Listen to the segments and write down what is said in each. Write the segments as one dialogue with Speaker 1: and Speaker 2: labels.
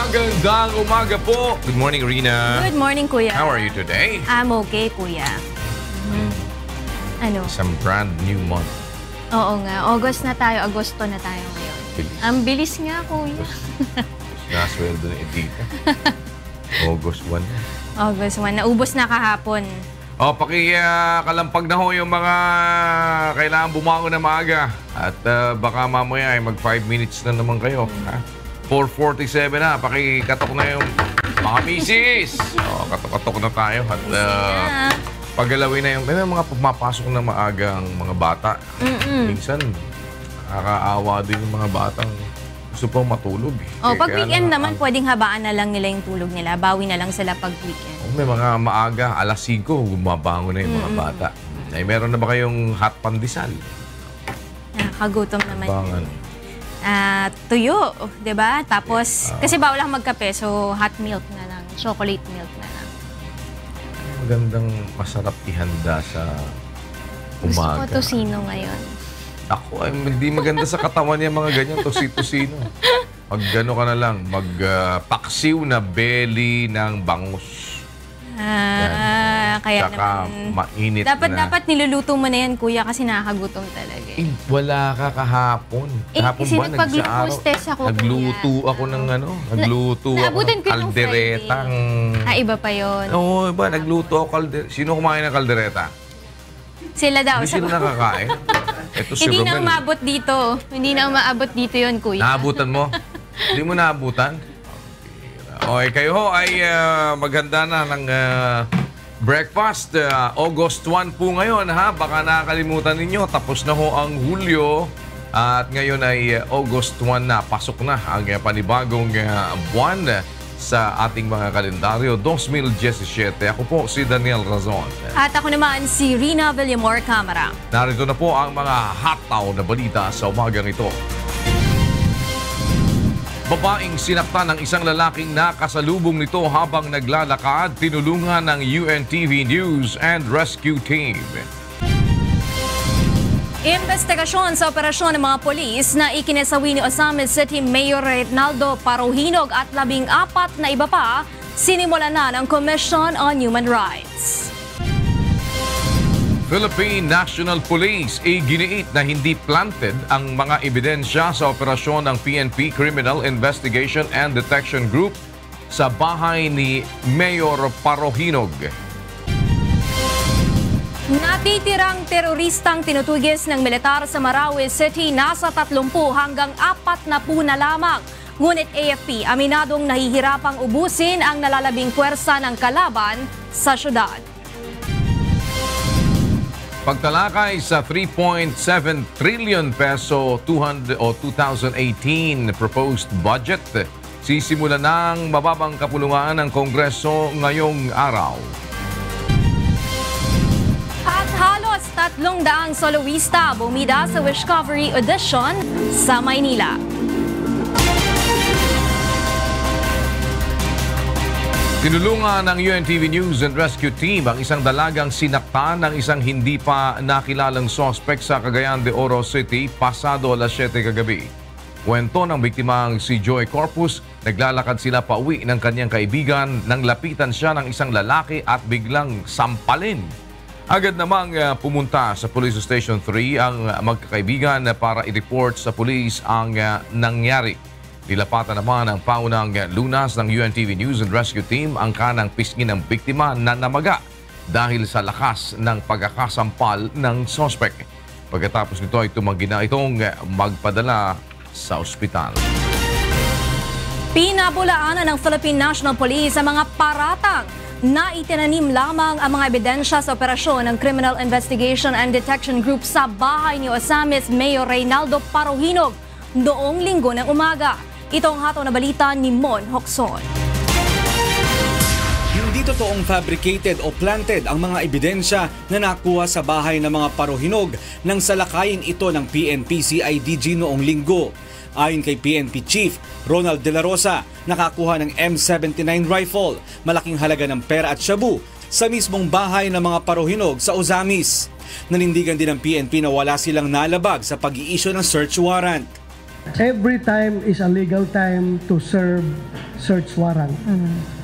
Speaker 1: Magandang umaga po. Good morning, Rina.
Speaker 2: Good morning, Kuya.
Speaker 1: How are you today?
Speaker 2: I'm okay, Kuya. Ano?
Speaker 1: Some brand new month.
Speaker 2: Oo nga. August na tayo. Agosto na tayo ngayon.
Speaker 1: Bilis.
Speaker 2: Ang bilis nga, Kuya.
Speaker 1: Nasweldo na Edita. August 1.
Speaker 2: August 1. Naubos na kahapon.
Speaker 1: Kalampag na ho yung mga kailangan bumangon na maaga. At baka mamaya ay mag 5 minutes na naman kayo. 4:47 na. Pakikatok na yung mga misis. Katok-katok na tayo. At paggalawin na yung may mga pumapasok na maaga ang mga bata. Minsan, nakakaawa din yung mga batang gusto pang matulog.
Speaker 2: Pag weekend naman, pwedeng habaan na lang nila yung tulog nila. Bawi na lang sila pag weekend.
Speaker 1: May mga maaga, alas 5, gumabangon na yung mga bata. Ay, meron na ba kayong hot pandesal?
Speaker 2: Nakakagutom naman.
Speaker 1: Bangan.
Speaker 2: Tuyo, di ba? Tapos, kasi bawal lang magkape, so hot milk na lang. Chocolate milk na lang.
Speaker 1: Magandang masarap ihanda sa umaga.
Speaker 2: Gusto ko tosino ngayon.
Speaker 1: Ako, ay, hindi maganda sa katawan niya mga ganyan, tosino. Pag gano ka na lang, magpaksiw na belly ng bangus.
Speaker 2: Kaya
Speaker 1: Saka
Speaker 2: naman.
Speaker 1: mainit
Speaker 2: Dapat niluluto mo na yan, Kuya, kasi nakakagutom talaga.
Speaker 1: Wala ka kahapon. Kahapon
Speaker 2: kasi
Speaker 1: ba?
Speaker 2: nagpag-glucose test ako,
Speaker 1: Nagluto
Speaker 2: Kuya.
Speaker 1: ako ng Nagluto ako
Speaker 2: naabutan
Speaker 1: ng
Speaker 2: ko yung
Speaker 1: kalderetang...
Speaker 2: Iba pa yun.
Speaker 1: Oo, iba. Nagluto ako kaldereta. Sino kumain ng kaldereta?
Speaker 2: Sila daw.
Speaker 1: Hindi sila nakakain. Ito si
Speaker 2: Hindi na
Speaker 1: Romel.
Speaker 2: umabot dito. Hindi na umabot dito yun, Kuya.
Speaker 1: Naabutan mo? Hindi mo naabutan? Okay, kayo ho ay maghanda na ng breakfast. August 1 po ngayon, ha? Baka nakakalimutan ninyo. Tapos na ho ang Hulyo. At ngayon ay August 1 na. Pasok na ang panibagong buwan sa ating mga kalendaryo. 2017. Ako po si Daniel Razon.
Speaker 2: At ako naman si Rina Villamor Camara.
Speaker 1: Narito na po ang mga hataw na balita sa umagang ito. Babaeng sinaktan ng isang lalaking nakasalubong nito habang naglalakad, tinulungan ng UNTV News and Rescue Team. Investigasyon sa operasyon ng mga polis na ikinasawi ni Osamis City Mayor Reynaldo Paruhinog at 14 na iba pa, sinimula na ng Commission on Human Rights. Philippine National Police iginiit na hindi planted ang mga ebidensya sa operasyon ng PNP Criminal Investigation and Detection Group sa bahay ni Mayor Paruhinog. Natitirang teroristang tinutugis ng militar sa Marawi City nasa 30 hanggang 40 na lamang. Ngunit AFP aminadong nahihirapang ubusin ang nalalabing puwersa ng kalaban sa syudad. Pagtalakay sa 3.7 trillion peso 2018 proposed budget, sisimula ng mababang kapulungan ng Kongreso ngayong araw. At halos 300 soloista bumida sa Wishcovery Audition sa Maynila. Tinulungan ng UNTV News and Rescue Team ang isang dalagang sinaktan ng isang hindi pa nakilalang suspect sa Cagayan de Oro City pasado alas 7 kagabi. Kwento ng biktimang si Joy Corpus, naglalakad sila pauwi ng kanyang kaibigan nang lapitan siya ng isang lalaki at biglang sampalin. Agad namang pumunta sa Police Station 3 ang magkakaibigan para i-report sa police ang nangyari. Nilapatan naman ang paunang lunas ng UNTV News and Rescue Team ang kanang pisngi ng biktima na namaga dahil sa lakas ng pagkakasampal ng suspect. Pagkatapos nito ay tumanggi na itong magpadala sa ospital. Pinabulaanan ng Philippine National Police ang mga paratang na itinanim lamang ang mga ebidensya sa operasyon ng Criminal Investigation and Detection Group sa bahay ni Osamis Mayor Reynaldo Paruhinog noong linggo ng umaga. Itong hataw na balita ni Mon Hocson.
Speaker 3: Hindi totoong fabricated o planted ang mga ebidensya na nakuha sa bahay ng mga Paruhinog nang salakayin ito ng PNP CIDG noong linggo. Ayon kay PNP Chief Ronald De La Rosa, nakakuha ng M79 rifle, malaking halaga ng pera at shabu sa mismong bahay ng mga Paruhinog sa Ozamis. Nanindigan din ng PNP na wala silang nalabag sa pag-i-issue ng search warrant.
Speaker 4: Every time is a legal time to serve search warrant.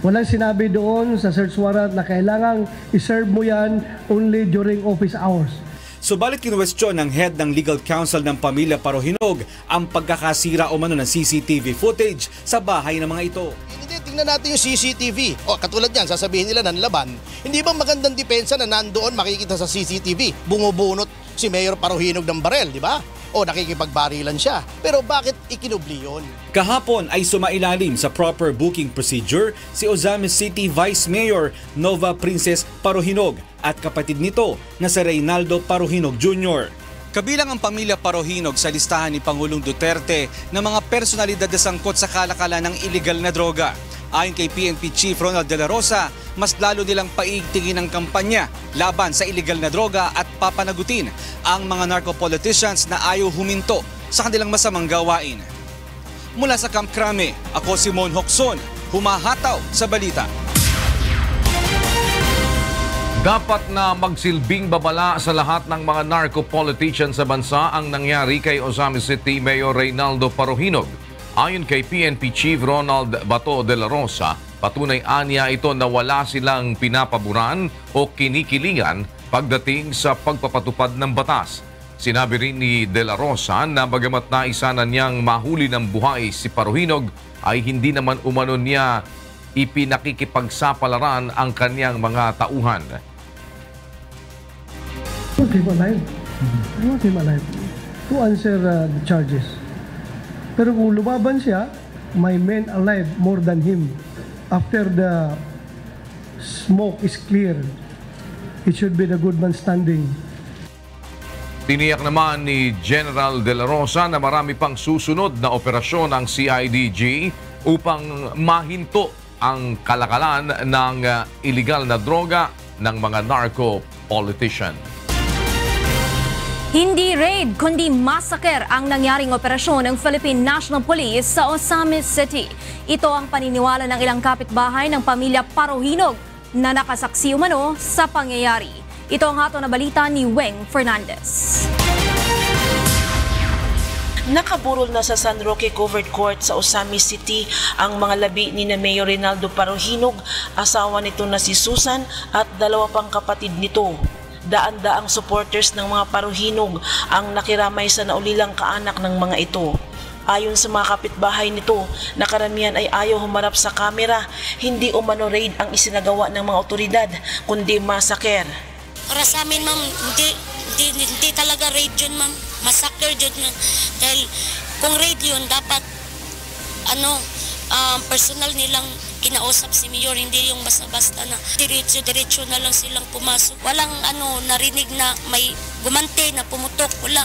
Speaker 4: Walang sinabi doon sa search warrant na kailangang iserve mo yan only during office hours.
Speaker 3: Subalit kinwestiyon ng head ng legal counsel ng pamilya Parohinog ang pagkakasira umano ng CCTV footage sa bahay ng mga ito.
Speaker 5: Hindi, tingnan natin yung CCTV. O katulad yan, sasabihin nila nanlaban. Hindi ba magandang depensa na nandoon makikita sa CCTV? Bumubunot si Mayor Parohinog ng barel, di ba? O nakikipagbarilan siya. Pero bakit ikinubli yun?
Speaker 3: Kahapon ay sumailalim sa proper booking procedure si Ozamis City Vice Mayor Nova Princess Parohinog at kapatid nito na si Reynaldo Parohinog Jr. Kabilang ang pamilya Parohinog sa listahan ni Pangulong Duterte ng mga personalidad na sangkot sa kalakalan ng iligal na droga. Ayon kay PNP Chief Ronald De La Rosa, mas lalo nilang paigtingin ang kampanya laban sa iligal na droga at papanagutin ang mga narco-politicians na ayaw huminto sa kanilang masamang gawain. Mula sa Camp Crame, ako si Mon Hokson, humahataw sa balita.
Speaker 1: Dapat na magsilbing babala sa lahat ng mga narco-politicians sa bansa ang nangyari kay Ozamis City Mayor Reynaldo Parohinog. Ayon kay PNP Chief Ronald Bato de la Rosa, patunay anya ito na wala silang pinapaboran o kinikilingan pagdating sa pagpapatupad ng batas. Sinabi rin ni De La Rosa na bagamat naisa na niyang mahuli ng buhay si Parohinog, ay hindi naman umano niya ipinakikipagsapalaran ang kanyang mga tauhan.
Speaker 4: I want him alive. I want him alive to answer the charges. Pero kung lumaban siya, my men alive more than him. After the smoke is clear, it should be the good man standing.
Speaker 1: Tiniyak naman ni General De La Rosa na marami pang susunod na operasyon ng CIDG upang mahinto ang kalakalan ng iligal na droga ng mga narco-politician.
Speaker 2: Hindi raid kundi massacre ang nangyaring operasyon ng Philippine National Police sa Ozamis City. Ito ang paniniwala ng ilang kapitbahay ng pamilya Parohinog na nakasaksi umano sa pangyayari. Ito ang hato na balita ni Weng Fernandez.
Speaker 6: Nakaburol na sa San Roque Covered Court sa Ozamis City ang mga labi ni na Mayor Reynaldo Parohinog, asawa nito na si Susan at dalawa pang kapatid nito. Daan-daang supporters ng mga Parohinog ang nakiramay sa naulilang kaanak ng mga ito. Ayon sa mga kapitbahay nito, na karamihan ay ayaw humarap sa kamera, hindi umano raid ang isinagawa ng mga otoridad, kundi massacre.
Speaker 7: Para sa amin, ma'am, hindi talaga raid yun, ma'am. Massacre yun, ma'am. Dahil kung raid yun, dapat personal nilang kinausap si Mayor, hindi yung basta-basta na diretso na lang silang pumasok. Walang narinig na may gumante na pumutok, wala.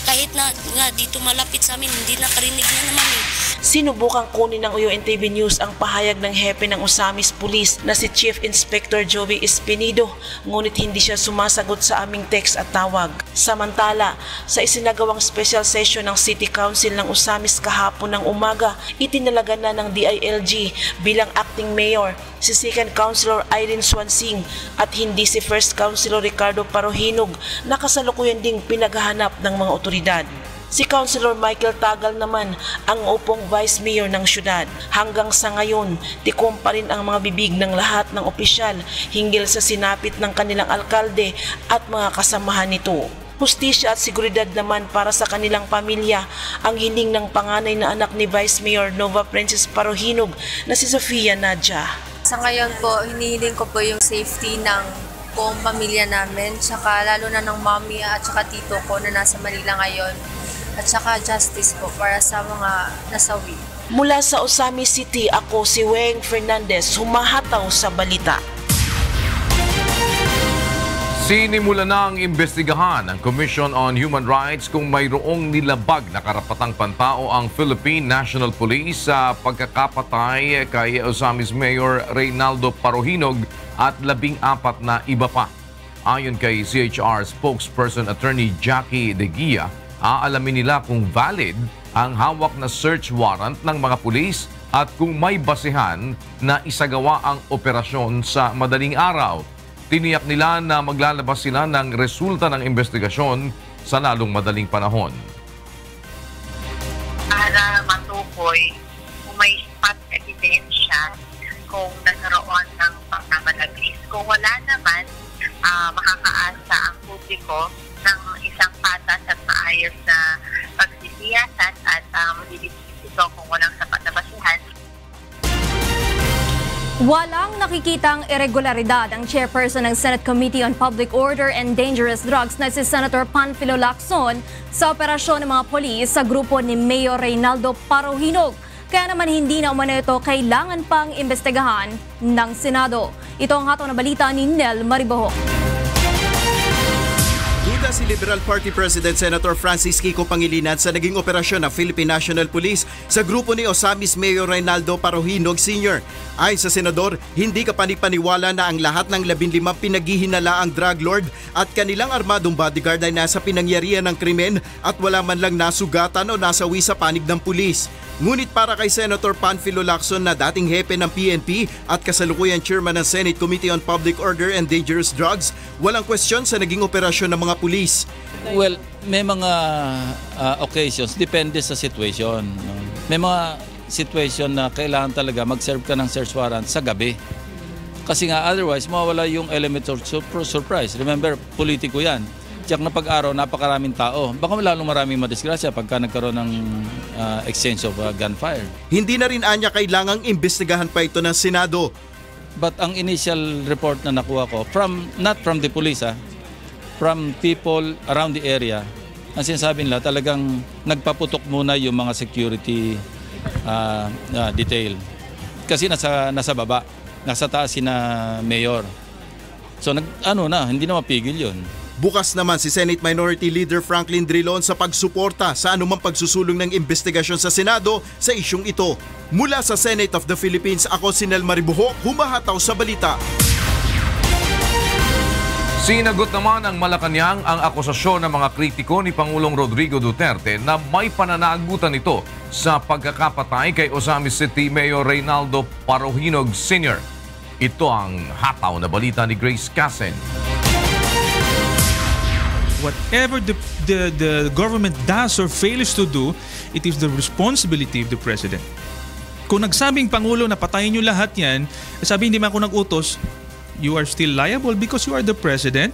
Speaker 7: Kahit na nga dito malapit sa amin, hindi nakarinig na naman eh.
Speaker 6: Sinubukang kunin ng UNTV News ang pahayag ng hepe ng Ozamis Police na si Chief Inspector Joey Espinido, ngunit hindi siya sumasagot sa aming text at tawag. Samantala, sa isinagawang special session ng City Council ng Ozamis kahapon ng umaga, itinalaga na ng DILG bilang acting mayor si Second Councilor Irene Swansing at hindi si First Councilor Ricardo Parohinog na kasalukuyan ding pinaghahanap ng mga otoridad. Si Councilor Michael Tagal naman ang upong Vice Mayor ng syudad. Hanggang sa ngayon, tikom pa rin ang mga bibig ng lahat ng opisyal hinggil sa sinapit ng kanilang alkalde at mga kasamahan nito. Hustisya at seguridad naman para sa kanilang pamilya ang hiling ng panganay na anak ni Vice Mayor Nova Princess Parohinog na si Sofia Nadja.
Speaker 8: Sa ngayon po, hinihiling ko po yung safety ng buong pamilya namin, tsaka lalo na ng mommy at tsaka tito ko na nasa Manila ngayon, at tsaka justice po para sa mga nasawi.
Speaker 6: Mula sa Ozamis City, ako si Weng Fernandez, humahataw sa balita.
Speaker 1: Sinimula na ang imbestigahan ng Commission on Human Rights kung mayroong nilabag na karapatang pantao ang Philippine National Police sa pagkakapatay kay Ozamis Mayor Reynaldo Parohinog at 14 na iba pa. Ayon kay CHR spokesperson Attorney Jackie De Guia, aalamin nila kung valid ang hawak na search warrant ng mga pulis at kung may basehan na isagawa ang operasyon sa madaling araw. Tiniyak nila na maglalabas sila ng resulta ng investigasyon sa lalong madaling panahon.
Speaker 9: tutukoy kung may spot ebidensya kung nagkaroon ng pagmamalabis. Kung wala naman, makakaasa ang publiko ng isang patas at maayos na pagsisiyasat at malilibis ito kung walang sapat na basihan.
Speaker 2: Walang nakikitang irregularidad ang chairperson ng Senate Committee on Public Order and Dangerous Drugs na si Senator Panfilo Lacson sa operasyon ng mga polis sa grupo ni Mayor Reynaldo Paruhinog. Kaya naman hindi na umano ito kailangan pang imbestigahan ng Senado. Ito ang hataw na balita ni Nel Mariboho.
Speaker 10: Duda si Liberal Party President Senator Francis Kiko Pangilinan sa naging operasyon ng Philippine National Police sa grupo ni Osamis Mayor Reynaldo Paruhinog Sr. Ayon sa senador, hindi kapanipaniwala na ang lahat ng 15 pinaghihinalaang drug lord at kanilang armadong bodyguard ay nasa pinangyarihan ng krimen at wala man lang nasugatan o nasawi sa panig ng pulis. Ngunit para kay Senator Panfilo Lacson na dating hepe ng PNP at kasalukuyan chairman ng Senate Committee on Public Order and Dangerous Drugs, walang question sa naging operasyon ng mga pulis.
Speaker 11: Well, may mga occasions, depende sa situation. May mga situation na kailangan talaga mag-serve ka ng search warrant sa gabi. Kasi nga otherwise, mawawala yung element of surprise. Remember, politiko yan. Tiyak na pag-araw, napakaraming tao. Baka lalong maraming madisgrasya pagka nagkaroon ng exchange of gunfire.
Speaker 10: Hindi na rin anya kailangang imbestigahan pa ito ng Senado.
Speaker 11: But ang initial report na nakuha ko, not from the police, from people around the area, ang sinasabi nila talagang nagpaputok muna yung mga security detail. Kasi nasa baba, nasa taas si na mayor. So hindi na mapigil yun.
Speaker 10: Bukas naman si Senate Minority Leader Franklin Drilon sa pagsuporta sa anumang pagsusulong ng investigasyon sa Senado sa isyung ito. Mula sa Senate of the Philippines, ako si Nel Mariboho, humahataw sa balita.
Speaker 1: Sinagot naman ng Malacanang ang akusasyon ng mga kritiko ni Pangulong Rodrigo Duterte na may pananagutan ito sa pagkakapatay kay Osamis City Mayor Reynaldo Paruhinog Sr. Ito ang hataw na balita ni Grace Casen.
Speaker 12: Whatever the government does or fails to do, it is the responsibility of the President. Kung nagsabing Pangulo na patayin nyo lahat yan, sabi hindi man ako nag-utos, you are still liable because you are the President.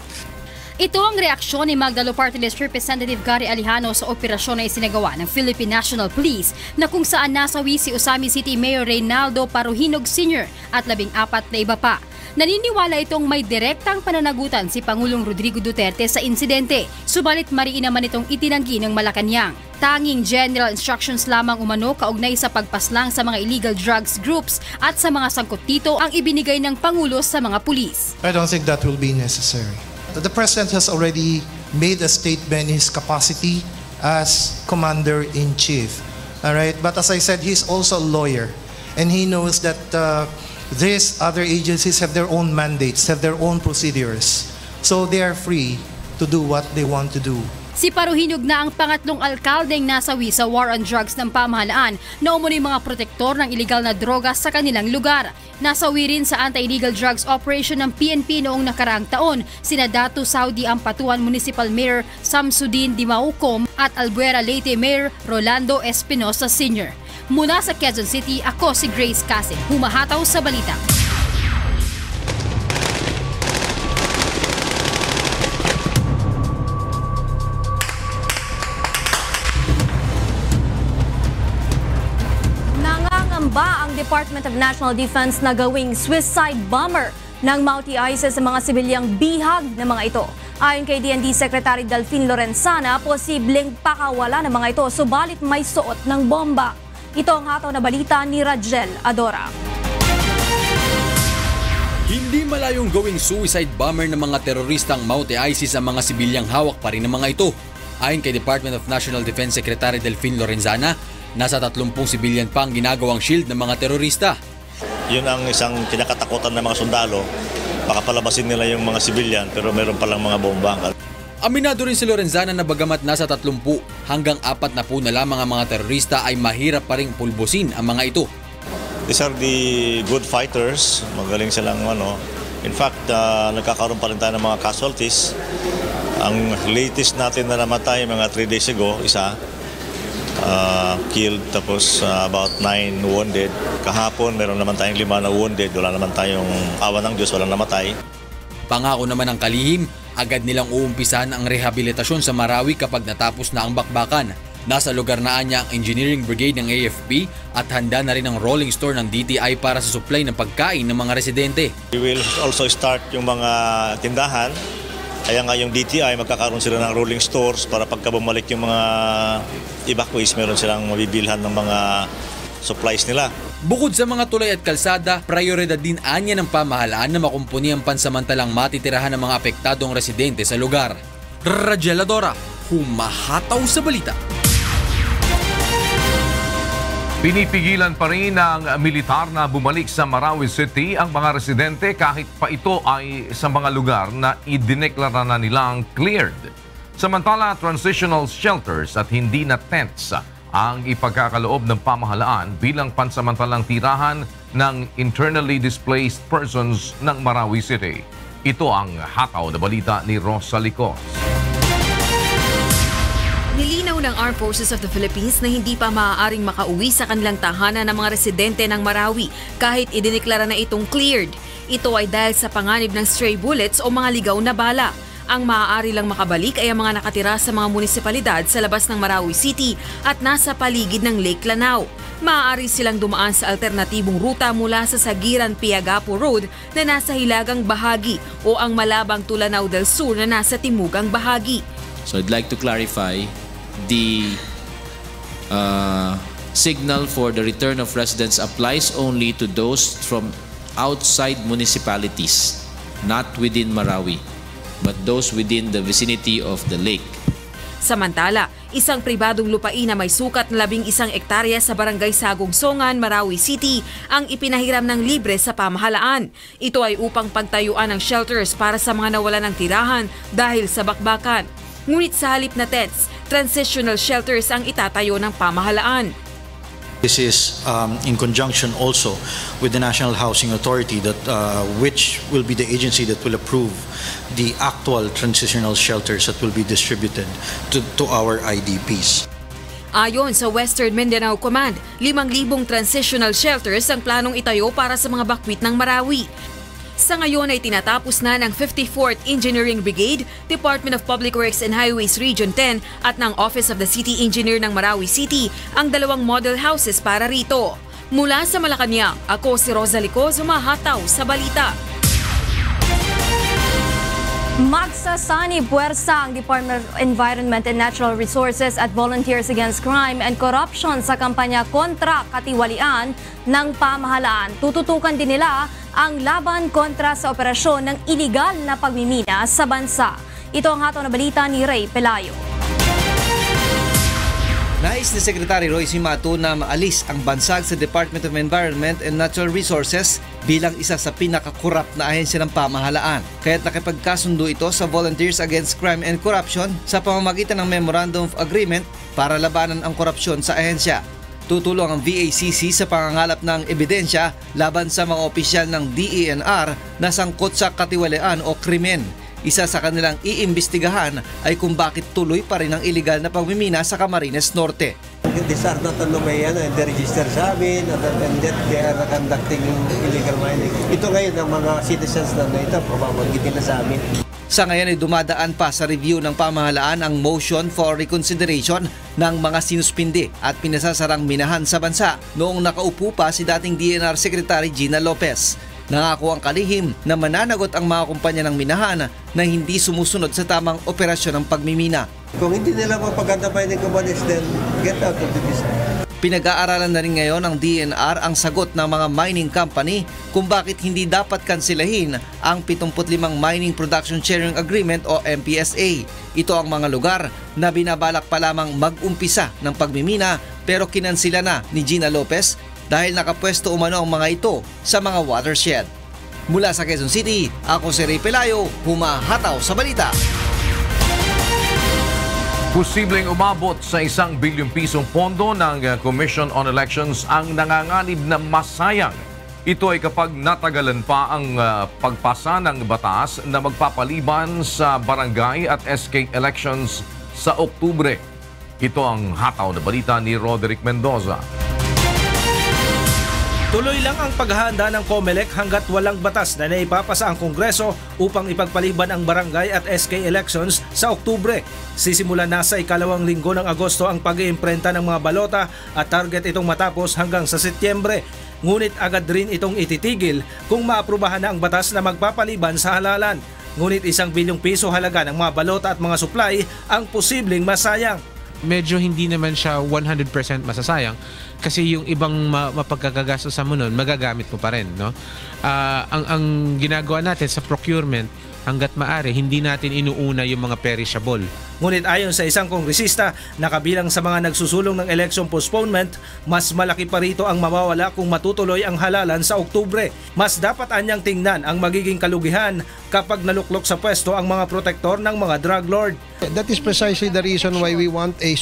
Speaker 13: Ito ang reaksyon ni Magdalo Party List Representative Gary Alejano sa operasyon na isinagawa ng Philippine National Police na kung saan nasawi si Osamis City Mayor Reynaldo Paruhinog Sr. at 14 na iba pa. Naniniwala itong may direktang pananagutan si Pangulong Rodrigo Duterte sa insidente, subalit mariin naman itong itinanggi ng Malacanang. Tanging general instructions lamang umano kaugnay sa pagpaslang sa mga illegal drugs groups at sa mga sangkot dito ang ibinigay ng Pangulo sa mga pulis.
Speaker 14: I don't think that will be necessary. The President has already made a statement in his capacity as Commander-in-Chief. All right? But as I said, he's also a lawyer and he knows that these other agencies have their own mandates, have their own procedures. So they are free to do what they want to do.
Speaker 13: Si Paruhinog na ang pangatlong alkaldeng nasawi sa war on drugs ng pamahalaan na umunoy mga protektor ng iligal na droga sa kanilang lugar. Nasawi rin sa anti-illegal drugs operation ng PNP noong nakaraang taon sina Datu Saudi Ampatuan Municipal Mayor Samsudin Dimaucom at Albuera Leyte Mayor Rolando Espinosa Sr. Mula sa Quezon City, ako si Grace Casen, humahataw sa balita.
Speaker 2: Nangangamba ang Department of National Defense na gawing suicide bomber ng Mouty ISIS sa mga sibilyang bihag ng mga ito. Ayon kay DND Secretary Delfin Lorenzana, posibleng pakawala ng mga ito subalit may suot ng bomba. Ito ang hataw na balita ni Rajel Adora.
Speaker 15: Hindi malayong gawing suicide bomber ng mga teroristang Mouty ISIS ang mga sibilyang hawak pa rin ng mga ito. Ayon kay Department of National Defense Secretary Delfin Lorenzana, nasa 30 sibilyan pa ang ginagawang shield ng mga terorista.
Speaker 16: Yun ang isang kinakatakutan ng mga sundalo. Baka palabasin nila yung mga sibilyan pero meron palang mga bomba.
Speaker 15: Aminado rin si Lorenzana na bagamat nasa 30 hanggang 40 na lamang ang mga terorista ay mahirap pa rin pulbusin ang mga ito.
Speaker 16: These are the good fighters. Magaling silang In fact, nagkakaroon pa rin tayo ng mga casualties. Ang latest natin na namatay mga 3 days ago, isa. killed, tapos about 9 wounded. Kahapon meron naman tayong 5 na wounded, wala naman tayong awa ng Diyos, walang namatay.
Speaker 15: Pangako naman ng kalihim, agad nilang uumpisahan ang rehabilitasyon sa Marawi kapag natapos na ang bakbakan. Nasa lugar na niya ang Engineering Brigade ng AFP at handa na rin ang rolling store ng DTI para sa supply ng pagkain ng mga residente.
Speaker 16: We will also start yung mga tindahan. Kaya nga yung DTI, magkakaroon sila ng rolling stores para pagka bumalik yung mga evacuees, meron silang mabibilhan ng mga supplies nila.
Speaker 15: Bukod sa mga tulay at kalsada, prioridad din anya ng pamahalaan na makumpuni ang pansamantalang matitirahan ng mga apektadong residente sa lugar. Rajeladora, humahataw sa balita.
Speaker 1: Pinipigilan pa rin ng militar na bumalik sa Marawi City ang mga residente kahit pa ito ay sa mga lugar na idineklara na nilang cleared. Samantala, transitional shelters at hindi na tents ang ipagkakaloob ng pamahalaan bilang pansamantalang tirahan ng internally displaced persons ng Marawi City. Ito ang hataw na balita ni Rosa Licos.
Speaker 17: Nilinaw ng Armed Forces of the Philippines na hindi pa maaaring makauwi sa kanilang tahanan ng mga residente ng Marawi kahit idineklara na itong cleared. Ito ay dahil sa panganib ng stray bullets o mga ligaw na bala. Ang maaari lang makabalik ay ang mga nakatira sa mga munisipalidad sa labas ng Marawi City at nasa paligid ng Lake Lanao. Maaari silang dumaan sa alternatibong ruta mula sa Sagiran Piagapo Road na nasa hilagang bahagi o ang Malabang Tulanao del Sur na nasa timugang bahagi.
Speaker 18: So I'd like to clarify the signal for the return of residents applies only to those from outside municipalities, not within Marawi, but those within the vicinity of the lake.
Speaker 17: Samantala, isang pribadong lupain na may sukat na 11 ektarya sa barangay Sagong-Songan, Marawi City ang ipinahiram ng libre sa pamahalaan. Ito ay upang pagtayuan ng shelters para sa mga nawalan ng tirahan dahil sa bakbakan. Ngunit sa halip na tents, transitional shelters ang itatayo ng pamahalaan.
Speaker 19: This is in conjunction also with the National Housing Authority, which will be the agency that will approve the actual transitional shelters that will be distributed to our IDPs.
Speaker 17: Ayon sa Western Mindanao Command, 5,000 transitional shelters ang planong itayo para sa mga bakwit ng Marawi. Sa ngayon ay tinatapos na ng 54th Engineering Brigade, Department of Public Works and Highways Region 10 at ng Office of the City Engineer ng Marawi City ang 2 model houses para rito. Mula sa Malacanang, ako si Rosa Licos, humahataw sa balita.
Speaker 2: Magsasanib puwersa ang Department of Environment and Natural Resources at Volunteers Against Crime and Corruption sa kampanya kontra katiwalian ng pamahalaan. Tututukan din nila ang laban kontra sa operasyon ng iligal na pagmimina sa bansa. Ito ang hataw na balita ni Ray Pelayo.
Speaker 20: Nais ni Secretary Royce Himato na maalis ang bansag sa Department of Environment and Natural Resources bilang isa sa pinakakorap na ahensya ng pamahalaan. Kaya't nakipagkasundo ito sa Volunteers Against Crime and Corruption sa pamamagitan ng Memorandum of Agreement para labanan ang korupsyon sa ahensya. Tutulong ang VACC sa pangangalap ng ebidensya laban sa mga opisyal ng DENR na sangkot sa katiwalian o krimen. Isa sa kanilang iimbestigahan ay kung bakit tuloy pa rin ang illegal na pagmimina sa Camarines Norte.
Speaker 21: These are not they register sa amin, and that they are conducting illegal mining. Ito ngayon ang mga citizens na ito, pamamagitin na sa amin.
Speaker 20: Sa ngayon ay dumadaan pa sa review ng pamahalaan ang motion for reconsideration ng mga sinuspindi at pinasasarang minahan sa bansa noong nakaupo pa si dating DENR Secretary Gina Lopez. Nangako ang kalihim na mananagot ang mga kumpanya ng minahan na hindi sumusunod sa tamang operasyon ng pagmimina.
Speaker 21: Kung hindi nila mapaganda mining companies, then get out of the business.
Speaker 20: Pinag-aaralan na rin ngayon ng DENR ang sagot ng mga mining company kung bakit hindi dapat kansilahin ang 75 Mining Production Sharing Agreement o MPSA. Ito ang mga lugar na binabalak pa lamang mag-umpisa ng pagmimina pero kinansila na ni Gina Lopez dahil nakapwesto umano ang mga ito sa mga watershed. Mula sa Quezon City, ako si Ray Pelayo, humahataw sa balita.
Speaker 1: Posibleng umabot sa 1 bilyong pisong pondo ng Commission on Elections ang nanganganib na masayang. Ito ay kapag natagalan pa ang pagpasa ng batas na magpapaliban sa barangay at SK elections sa Oktubre. Ito ang hataw na balita ni Roderick Mendoza.
Speaker 5: Tuloy lang ang paghahanda ng COMELEC hanggat walang batas na naipapasa ang Kongreso upang ipagpaliban ang barangay at SK elections sa Oktubre. Sisimulan na sa ikalawang linggo ng Agosto ang pag-iimprenta ng mga balota at target itong matapos hanggang sa Setyembre. Ngunit agad rin itong ititigil kung maaprubahan na ang batas na magpapaliban sa halalan. Ngunit 1 bilyong piso halaga ng mga balota at mga supply ang posibleng masayang.
Speaker 22: Medyo hindi naman siya 100% masasayang kasi yung ibang mapagkakagastosan mo nun, magagamit mo pa rin. No? Ang ginagawa natin sa procurement, hanggat maaari, hindi natin inuuna yung mga perishable.
Speaker 5: Ngunit ayon sa isang kongresista na kabilang sa mga nagsusulong ng election postponement, mas malaki pa rito ang mawawala kung matutuloy ang halalan sa Oktubre. Mas dapat anyang tingnan ang magiging kalugihan kapag naluklok sa pwesto ang mga protektor ng mga drug lord.
Speaker 23: That is precisely the reason why we want a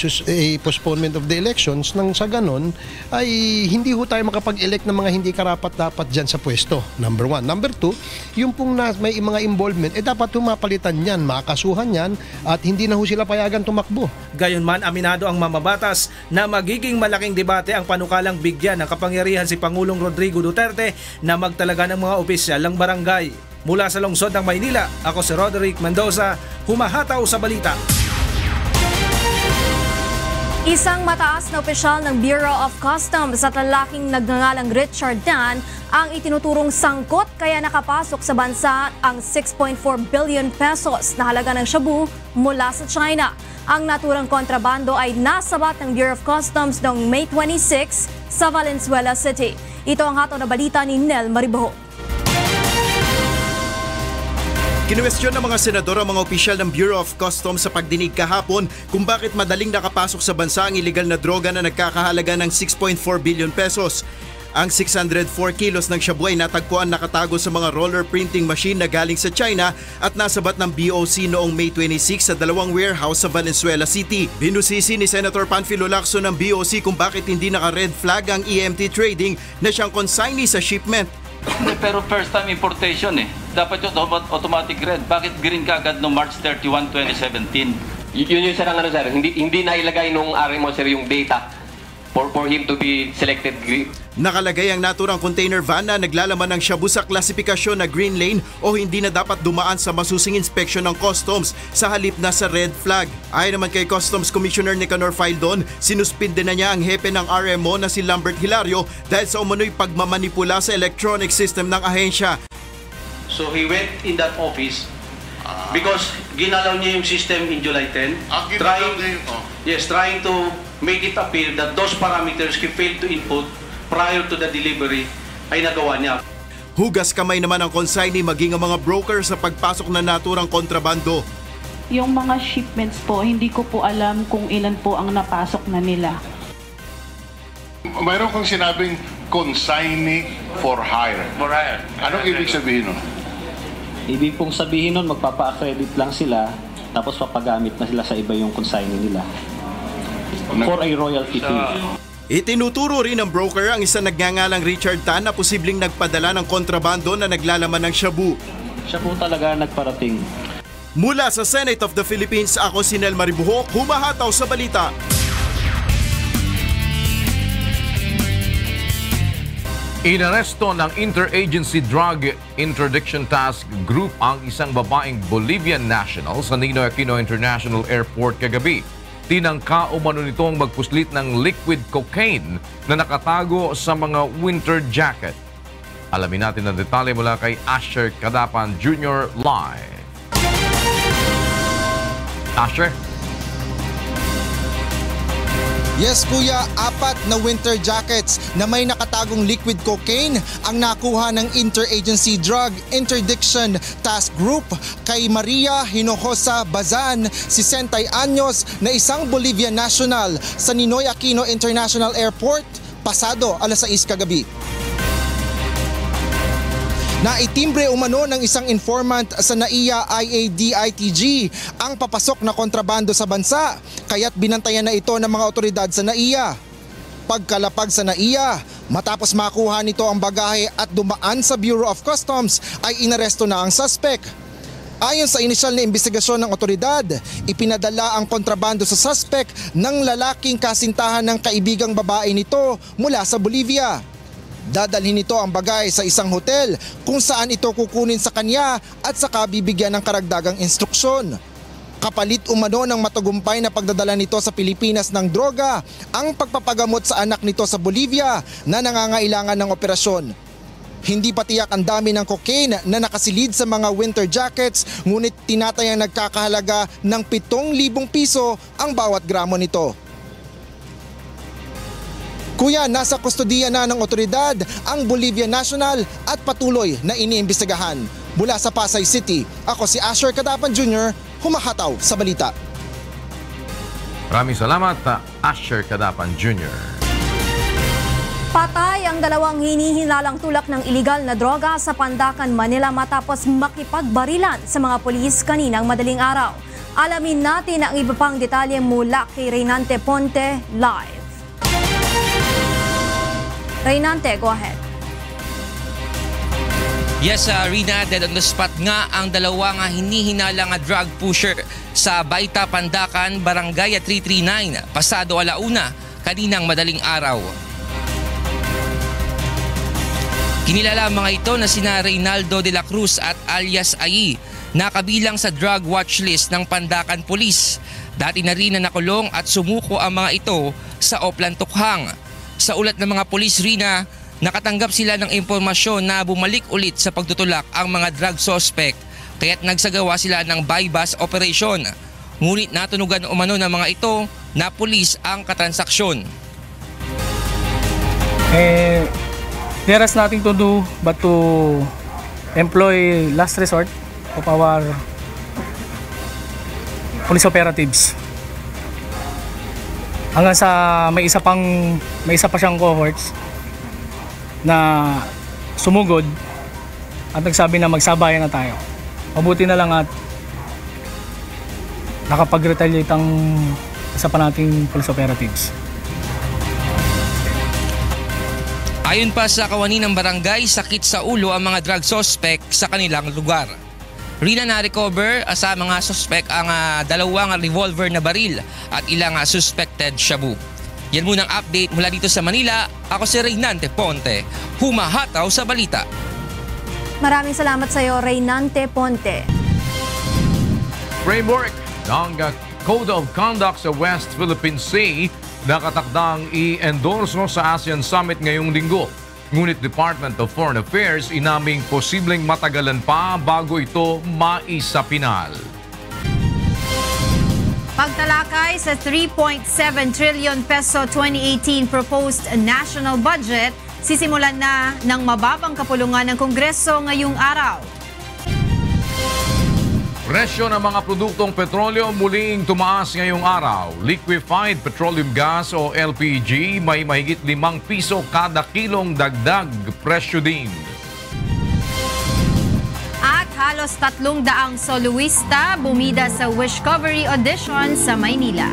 Speaker 23: postponement of the elections. Nang sa ganon ay hindi ho tayo makapag-elect ng mga hindi karapat-dapat dyan sa pwesto. Number 1. Number 2, yung pong may mga involvement, dapat humapalitan yan, makasuhan yan at hindi na ho sila payagan tumakbo.
Speaker 5: Gayunman, aminado ang mamabatas na magiging malaking debate ang panukalang bigyan ng kapangyarihan si Pangulong Rodrigo Duterte na magtalaga ng mga opisyal ng barangay. Mula sa lungsod ng Maynila, ako si Roderick Mendoza, humahataw sa balita.
Speaker 2: Isang mataas na opisyal ng Bureau of Customs at lalaking nagngangalang Richard Dan ang itinuturong sangkot kaya nakapasok sa bansa ang 6.4 billion pesos na halaga ng shabu mula sa China. Ang naturang kontrabando ay nasabat ng Bureau of Customs noong May 26 sa Valenzuela City. Ito ang hataw na balita ni Nel Mariboho.
Speaker 10: Kinuwestiyon ng mga senador ang mga opisyal ng Bureau of Customs sa pagdinig kahapon kung bakit madaling nakapasok sa bansa ang iligal na droga na nagkakahalaga ng 6.4 billion pesos. Ang 604 kilos ng shabu ay natagpuan nakatago sa mga roller printing machine na galing sa China at nasabat ng BOC noong May 26 sa dalawang warehouse sa Valenzuela City. Binusisi ni Senator Panfilo Lacson ng BOC kung bakit hindi naka-red flag ang EMT Trading na siyang consignee sa shipment.
Speaker 11: Pero first time importation Dapat yung automatic red. Bakit green kagad no March 31, 2017?
Speaker 24: Yun yung sarang sir. Hindi nailagay nung RMO sir yung data for him to be selected green.
Speaker 10: Nakalagay ang naturang container van na naglalaman ng shabu sa klasifikasyon na green lane o hindi na dapat dumaan sa masusing inspeksyon ng customs sa halip na sa red flag. Ayon naman kay Customs Commissioner Nicanor Faildon, sinuspinde na niya ang hepe ng RMO na si Lambert Hilario dahil sa umunoy pagmamanipula sa electronic system ng ahensya.
Speaker 25: So he went in that office because ginalaw niya yung system in July 10, trying to make it appear that those parameters he failed to input prior to the delivery ay nagawa niya.
Speaker 10: Hugas kamay naman ang consignee maging ang mga broker sa pagpasok na naturang kontrabando.
Speaker 26: Yung mga shipments po, hindi ko po alam kung ilan po ang napasok na nila.
Speaker 27: Mayroon kang sinabing consignee for hire.
Speaker 25: For hire.
Speaker 27: Anong ibig sabihin nun?
Speaker 28: Ibig pong sabihin nun, magpapa-accredit lang sila, tapos papagamit na sila sa iba yung consignee nila. For a royalty fee.
Speaker 10: Itinuturo rin ng broker ang isang nagngangalang Richard Tan na posibleng nagpadala ng kontrabando na naglalaman ng shabu.
Speaker 28: Siya po talaga nagparating.
Speaker 10: Mula sa Senate of the Philippines, ako si Nel Maribuhok, humahataw sa balita.
Speaker 1: Inaresto ng Interagency Drug Interdiction Task Group ang isang babaeng Bolivian national sa Ninoy Aquino International Airport kagabi. Tinangka umano nitong magpuslit ng liquid cocaine na nakatago sa mga winter jacket. Alamin natin ang detalye mula kay Asher Cadapan Jr. live. Asher?
Speaker 29: Yes kuya, 4 na winter jackets na may nakatagong liquid cocaine ang nakuha ng Interagency Drug Interdiction Task Group kay Maria Hinojosa Bazan, 60 anyos na isang Bolivian national sa Ninoy Aquino International Airport pasado alas 6 kagabi. Naitimbre umano ng isang informant sa NAIA IADITG ang papasok na kontrabando sa bansa, kaya't binantayan na ito ng mga otoridad sa NAIA. Pagkalapag sa NAIA, matapos makuha nito ang bagahe at dumaan sa Bureau of Customs ay inaresto na ang suspect. Ayon sa inisyal na investigasyon ng otoridad, ipinadala ang kontrabando sa suspect ng lalaking kasintahan ng kaibigang babae nito mula sa Bolivia. Dadalhin nito ang bagay sa isang hotel kung saan ito kukunin sa kanya at saka bibigyan ng karagdagang instruksyon. Kapalit umano ng matagumpay na pagdadala nito sa Pilipinas ng droga ang pagpapagamot sa anak nito sa Bolivia na nangangailangan ng operasyon. Hindi pa tiyak ang dami ng cocaine na nakasilid sa mga winter jackets, ngunit tinatayang nagkakahalaga ng 7,000 piso ang bawat gramo nito. Kuya, nasa kustodiya na ng otoridad ang Bolivia National at patuloy na iniimbestigahan. Mula sa Pasay City, ako si Asher Cadapan Jr., humahataw sa balita.
Speaker 1: Maraming salamat, Asher Cadapan Jr.
Speaker 2: Patay ang 2 hinihinalang tulak ng iligal na droga sa Pandacan, Manila matapos makipagbarilan sa mga pulis kaninang madaling araw. Alamin natin ang iba pang detalye mula kay Reynante Ponte live. Reynante, go ahead.
Speaker 3: Yes, Rina, dead on the spot nga ang 2 hinihinalang drug pusher sa Baita, Pandacan, Barangay 339, pasado 1:00 kaninang madaling araw. Kinilala ang mga ito na sina Reynaldo de la Cruz at alias Ai, na kabilang sa drug watch list ng Pandacan Police. Dati na rin na nakulong at sumuko ang mga ito sa Oplan Tukhang. Sa ulat ng mga pulis, Rina, nakatanggap sila ng impormasyon na bumalik ulit sa pagtutulak ang mga drug suspect, kaya't nagsagawa sila ng bypass operation. Ngunit natunugan umano ng mga ito na pulis ang katransaksyon.
Speaker 4: There is nothing to do but to employ last resort of our police operatives. Hanggang sa may isa pa siyang cohorts na sumugod at nagsabi na magsabayan na tayo. Mabuti na lang at nakapag-retaliate ang isa pa nating police operatives.
Speaker 3: Ayon pa sa kawani ng barangay, sakit sa ulo ang mga drug suspect sa kanilang lugar. Rina, na-recover sa mga suspect ang 2 revolver na baril at ilang suspected shabu. Yan munang update mula dito sa Manila. Ako si Reynante Ponte, humahataw sa balita.
Speaker 2: Maraming salamat sa iyo, Reynante Ponte.
Speaker 1: Framework ng Code of Conduct sa West Philippine Sea nakatakdang i-endorso sa ASEAN Summit ngayong linggo. Ngunit Department of Foreign Affairs inaming posibleng matagalan pa bago ito maisapinal.
Speaker 6: Pagtalakay sa 3.7 trillion peso 2018 proposed national budget, sisimulan na ng mababang kapulungan ng Kongreso ngayong araw.
Speaker 1: Presyo ng mga produktong petrolyo muling tumaas ngayong araw. Liquefied petroleum gas o LPG may mahigit 5 piso kada kilong dagdag presyo din.
Speaker 6: At halos 300 soloista bumida sa Wishcovery audition sa Maynila.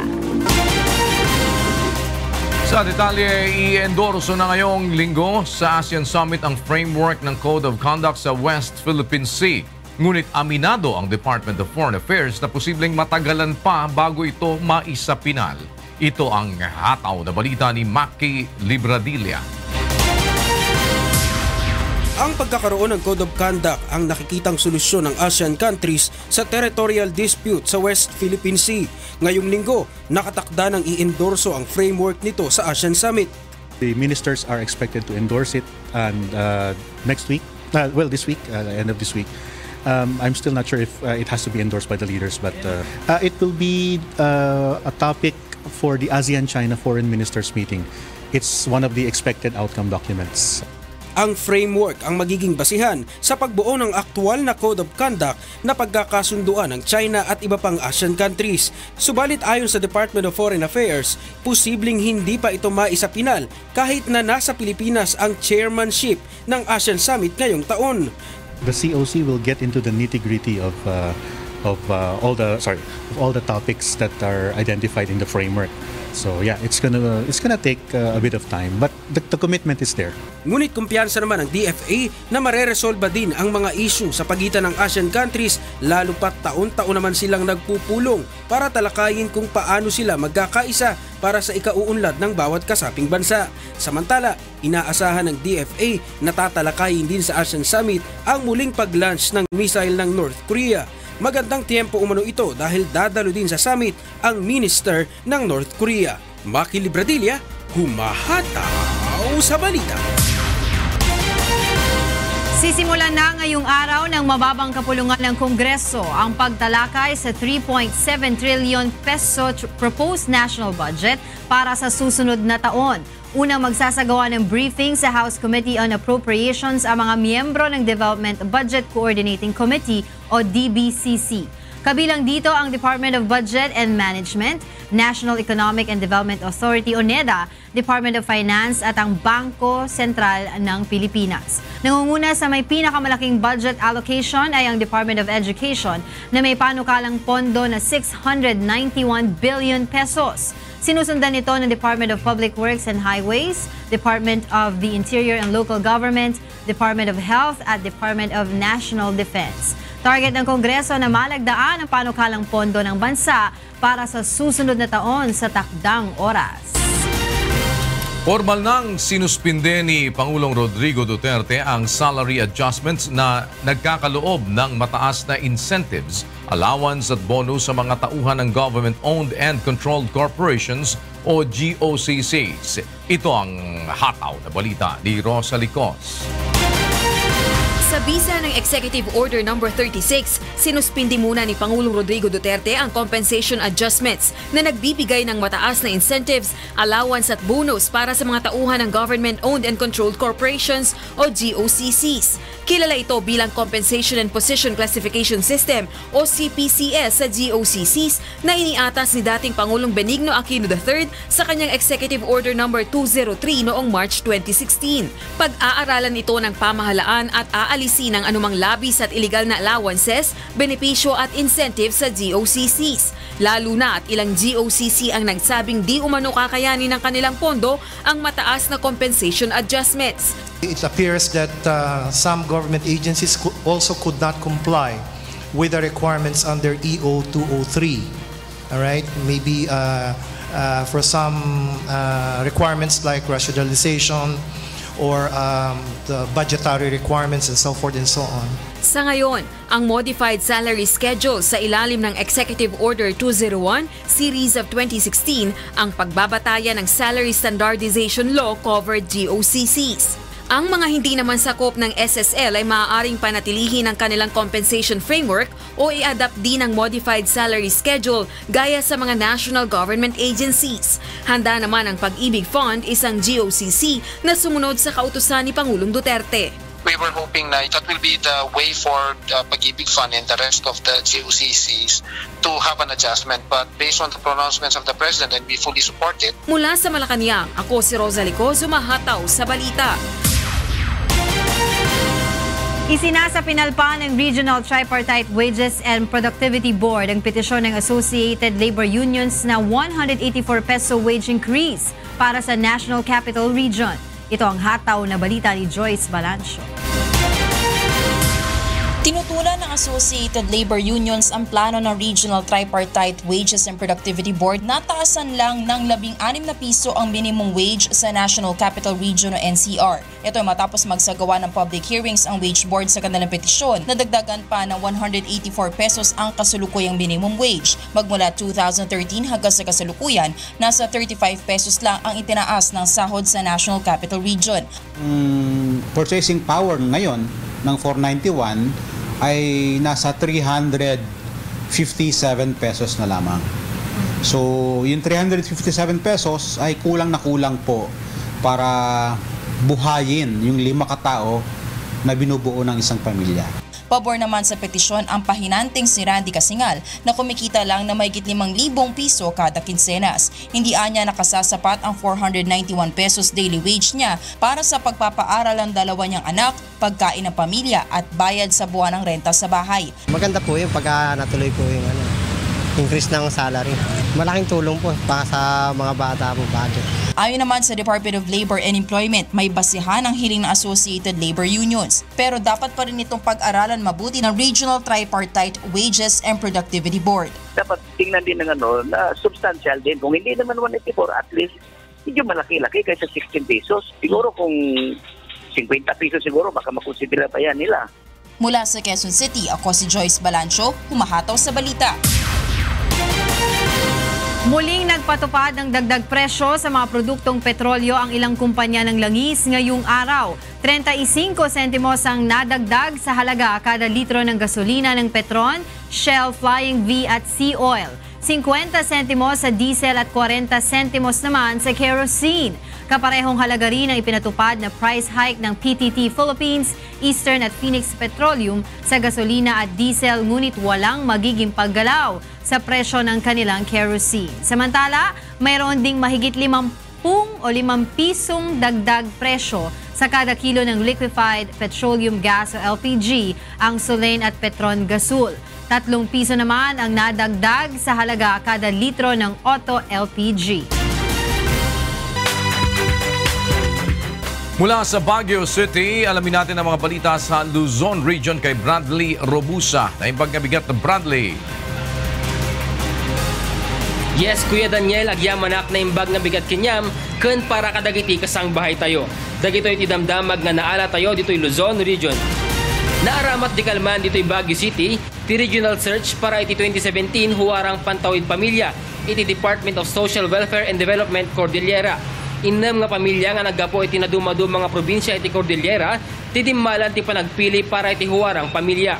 Speaker 1: Sa detalye, i-endorso na ngayong linggo sa ASEAN Summit ang framework ng Code of Conduct sa West Philippine Sea. Ngunit aminado ang Department of Foreign Affairs na posibleng matagalan pa bago ito maisapinal. Ito ang hataw na balita ni Maki Libradilla.
Speaker 7: Ang pagkakaroon ng Code of Conduct ang nakikitang solusyon ng ASEAN countries sa territorial dispute sa West Philippine Sea. Ngayong linggo, nakatakda ng i-endorso ang framework nito sa ASEAN Summit.
Speaker 8: The ministers are expected to endorse it and next week, this week, end of this week. I'm still not sure if it has to be endorsed by the leaders, but it will be a topic for the ASEAN-China Foreign Ministers meeting. It's one of the expected outcome documents.
Speaker 7: Ang framework ang magiging basihan sa pagbuo ng aktual na Code of Conduct na pagkakasunduan ng China at iba pang ASEAN countries. Subalit ayon sa Department of Foreign Affairs, posibleng hindi pa ito maisapinal kahit na nasa Pilipinas ang chairmanship ng ASEAN Summit ngayong taon.
Speaker 8: The COC will get into the nitty-gritty of all the topics that are identified in the framework. So yeah, it's gonna take a bit of time, but the commitment is there.
Speaker 7: Ngunit kumpiyansa naman ng DFA na mareresolba din ang mga issue sa pagitan ng Asian countries, lalo pat taon-taon naman silang nagpupulong para talakayin kung paano sila magkakaisa para sa ikauunlad ng bawat kasaping bansa. Samantala, inaasahan ng DFA na tatalakayin din sa Asian Summit ang muling pag-launch ng missile ng North Korea. Magandang tiyempo umano ito dahil dadalo din sa summit ang minister ng North Korea. Maki Libradilla, humahataw sa balita.
Speaker 6: Sisimulan na ngayong araw ng mababang kapulungan ng Kongreso ang pagtalakay sa 3.7 trillion peso proposed national budget para sa susunod na taon. Unang magsasagawa ng briefing sa House Committee on Appropriations ang mga miyembro ng Development Budget Coordinating Committee o DBCC. Kabilang dito ang Department of Budget and Management, National Economic and Development Authority o NEDA, Department of Finance at ang Bangko Sentral ng Pilipinas. Nangunguna sa may pinakamalaking budget allocation ay ang Department of Education na may panukalang pondo na 691 billion pesos. Sinusundan ito ng Department of Public Works and Highways, Department of the Interior and Local Government, Department of Health at Department of National Defense. Target ng Kongreso na malagdaan ang panukalang pondo ng bansa para sa susunod na taon sa takdang oras.
Speaker 1: Formal nang sinuspinde ni Pangulong Rodrigo Duterte ang salary adjustments na nagkakaloob ng mataas na incentives, allowance at bonus sa mga tauhan ng government-owned and controlled corporations o GOCCs. Ito ang hataw na balita ni Rosa Licos.
Speaker 9: Sa bisa ng Executive Order No. 36, sinuspindi muna ni Pangulong Rodrigo Duterte ang compensation adjustments na nagbibigay ng mataas na incentives, allowance at bonus para sa mga tauhan ng government-owned and controlled corporations o GOCCs. Kilala ito bilang Compensation and Position Classification System o CPCS sa GOCCs na iniatas ni dating Pangulong Benigno Aquino III sa kanyang Executive Order No. 203 noong March 2016. Pag-aaralan ito ng pamahalaan at aalisin ang anumang labis at iligal na allowances, benepisyo at incentives sa GOCCs. Lalo na at ilang GOCC ang nagsabing di umano kakayanin ng kanilang pondo ang mataas na compensation adjustments.
Speaker 12: It appears that some government agencies also could not comply with the requirements under EO 203. All right, maybe for some requirements like rationalization or the budgetary requirements and so forth and so on.
Speaker 9: Sa ngayon, ang modified salary schedule sa ilalim ng Executive Order 201 Series of 2016 ang pagbabatayan ng Salary Standardization Law covered GOCCs. Ang mga hindi naman sakop ng SSL ay maaaring panatilihin ang kanilang compensation framework o i-adapt din ang modified salary schedule gaya sa mga national government agencies. Handa naman ang Pag-ibig Fund, isang GOCC na sumunod sa kautusan ni Pangulong Duterte.
Speaker 13: We were hoping na that will be the way for Pag-ibig Fund and the rest of the GOCCs to have an adjustment. But based on the pronouncements of the President, and we fully support it.
Speaker 9: Mula sa Malacanang, ako si Rosa Licos, humahataw sa balita.
Speaker 6: Isinasa pinalpa ng Regional Tripartite Wages and Productivity Board ang petisyon ng Associated Labor Unions na 184 peso wage increase para sa National Capital Region. Ito ang hataw na balita ni Joyce Balancio.
Speaker 14: Tinutulan ng Associated Labor Unions ang plano ng Regional Tripartite Wages and Productivity Board na taasan lang ng 16 na piso ang minimum wage sa National Capital Region o NCR. Ito ay matapos magsagawa ng public hearings ang wage board sa kanilang petisyon na dagdagan pa ng 184 pesos ang kasalukuyang minimum wage. Magmula 2013 hanggang sa kasalukuyan, nasa 35 pesos lang ang itinaas ng sahod sa National Capital Region.
Speaker 15: Purchasing power ngayon ng 491 ay nasa 357 pesos na lamang. So, yung 357 pesos ay kulang na kulang po para buhayin yung 5 katao na binubuo ng isang pamilya.
Speaker 14: Pabor naman sa petisyon ang pahinanting si Randy Casingal na kumikita lang na mahigit 5,000 piso kada kinsenas. Hindi anya nakasasapat ang 491 pesos daily wage niya para sa pagpapaaral ng 2 niyang anak, pagkain ng pamilya at bayad sa buwan ng renta sa bahay.
Speaker 21: Maganda po yung pagka natuloy po yung increase ng salary. Malaking tulong po para sa mga bata po, budget.
Speaker 14: Ayon naman sa Department of Labor and Employment, may basihan ang hiling ng Associated Labor Unions. Pero dapat pa rin itong pag-aralan mabuti ng Regional Tripartite Wages and Productivity Board.
Speaker 5: Dapat tingnan din ng na substantial din. Kung hindi naman 184, at least medyo malaki-laki kaysa 16 pesos. Siguro kung 50 pesos siguro baka makonsidera pa yan nila.
Speaker 14: Mula sa Quezon City, ako si Joyce Balancho, humahataw sa balita.
Speaker 6: Muling nagpatupad ng dagdag presyo sa mga produktong petrolyo ang ilang kumpanya ng langis ngayong araw. 35 sentimos ang nadagdag sa halaga kada litro ng gasolina ng Petron, Shell, Flying V at Sea Oil. 50 sentimos sa diesel at 40 sentimos naman sa kerosene. Kaparehong halaga rin ang ipinatupad na price hike ng PTT Philippines, Eastern at Phoenix Petroleum sa gasolina at diesel, ngunit walang magiging paggalaw sa presyo ng kanilang kerosene. Samantala, mayroon ding mahigit 50 o 5 pisong dagdag presyo sa kada kilo ng liquefied petroleum gas o LPG, ang Solane at Petron Gasul. 3 piso naman ang nadagdag sa halaga kada litro ng Auto LPG.
Speaker 1: Mula sa Baguio City, alamin natin ang mga balita sa Luzon Region kay Bradley Robusa. Naimbag na bigat na Bradley.
Speaker 11: Yes, Kuya Daniel, agyamanak na imbag na bigat kinyam, kun para kadagiti kasang bahay tayo. Dagito'y tidamdamag nga naala tayo dito'y Luzon Region. Naaramat di kalman dito'y Baguio City, ti regional search para iti 2017 huwarang pantawid pamilya, iti Department of Social Welfare and Development Cordillera. Inam nga pamilya nga naggapo iti naduma-duma nga probinsya iti Cordillera, tidimmalan ti panagpili para iti huwarang pamilya.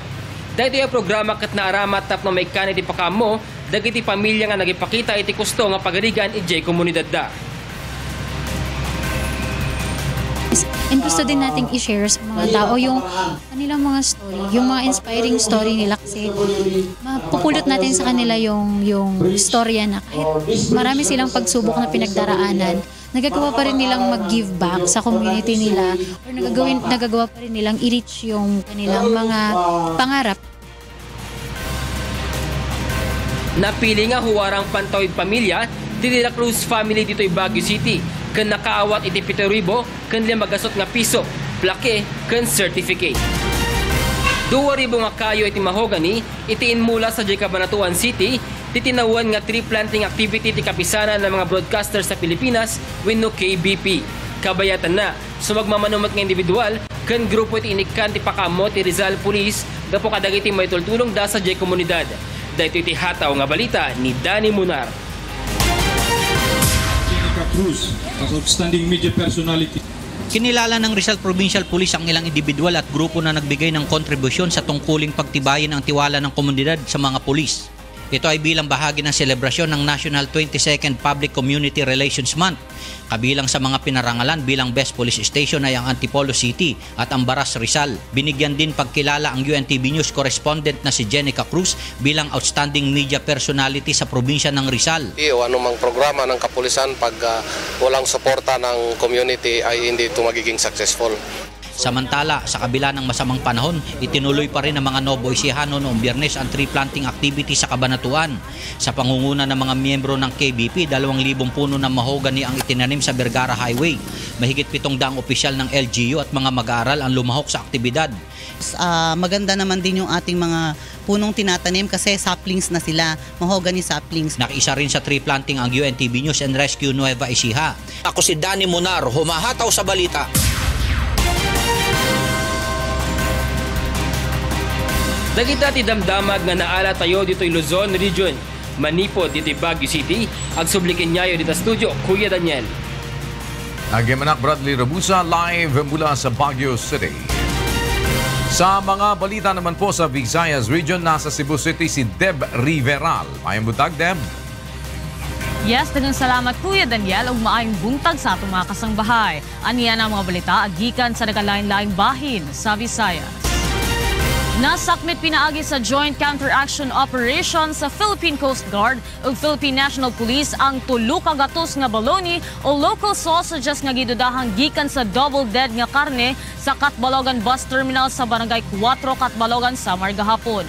Speaker 11: Dahil iti programa kat naaramat tapno may kan iti pakamo, dagiti pamilya nga nagipakita iti kusto nga pagarigan iti komunidad da.
Speaker 16: And gusto din nating i-share sa mga tao yung kanilang mga story, yung mga inspiring story nila kasi mapupulot natin sa kanila yung storya na kahit marami silang pagsubok na pinagdaraanan, nagagawa pa rin nilang mag-give back sa community nila or nagagawa pa rin nilang i-reach yung kanilang mga pangarap.
Speaker 11: Napili nga huwarang pantawid pamilya, di De La Cruz family dito'y Baguio City. Kan nakaawat iti 7,000, kan 5 nga piso, plake, kan certificate. 2,000 nga kayo iti mahogany, itiin mula sa Cabanatuan City, titinawan nga tree planting activity ti kapisanan ng mga broadcasters sa Pilipinas wenno KBP. Kabayatan na, so magmamanumat nga individual, kan grupo iti inikan ti pakamo ti Rizal Police, gapo kadagiti may tultulong da sa komunidad. Dahito iti hataw nga balita ni Danny Munar.
Speaker 17: Cruz as outstanding media personality.
Speaker 18: Kinilala ng Rizal Provincial Police ang ilang individual at grupo na nagbigay ng kontribusyon sa tungkuling pagtibayin ang tiwala ng komunidad sa mga pulis. Ito ay bilang bahagi ng selebrasyon ng National 22nd Public Community Relations Month. Kabilang sa mga pinarangalan bilang Best Police Station ay ang Antipolo City at ang Baras Rizal. Binigyan din pagkilala ang UNTV News correspondent na si Jenica Cruz bilang outstanding media personality sa probinsya ng Rizal.
Speaker 19: O anumang programa ng kapulisan pag walang suporta ng community ay hindi ito magiging successful.
Speaker 18: Samantala, sa kabila ng masamang panahon, itinuloy pa rin ng mga Novo Ecijano noong Biyernes ang tree planting activity sa Cabanatuan. Sa pangunguna ng mga miyembro ng KBP, 2,000 puno ng mahogany ang itinanim sa Vergara Highway. Mahigit 700 opisyal ng LGU at mga mag-aaral ang lumahok sa aktibidad.
Speaker 20: Maganda naman din yung ating mga punong tinatanim kasi saplings na sila, mahogany saplings.
Speaker 18: Nakiisa rin sa tree planting ang UNTV News and Rescue Nueva Ecija. Ako si Danny Munar, humahataw sa balita.
Speaker 11: Dagita ti damdamag nga naala tayo dito'y Luzon Region. Manipod dito'y Baguio City. Agsublikin niyayo dito studio, Kuya Daniel.
Speaker 1: Agyamanak Bradley Robusa live mula sa Baguio City. Sa mga balita naman po sa Visayas Region, nasa Cebu City si Deb Riveral. Mayang buntag, Deb.
Speaker 22: Yes, dagang salamat Kuya Daniel ug maayong buntag sa atong mga kasangbahay. Aniya na mga balita agikan sa nagalain-laing bahin sa Visayas. Nasakmit pinaagi sa Joint Counteraction Operation sa Philippine Coast Guard ug Philippine National Police ang 3 ka gatos nga baloni o local sausages nga gidudahang gikan sa double dead nga karne sa Katbalogan Bus Terminal sa Barangay 4 Katbalogan, Samar gahapon.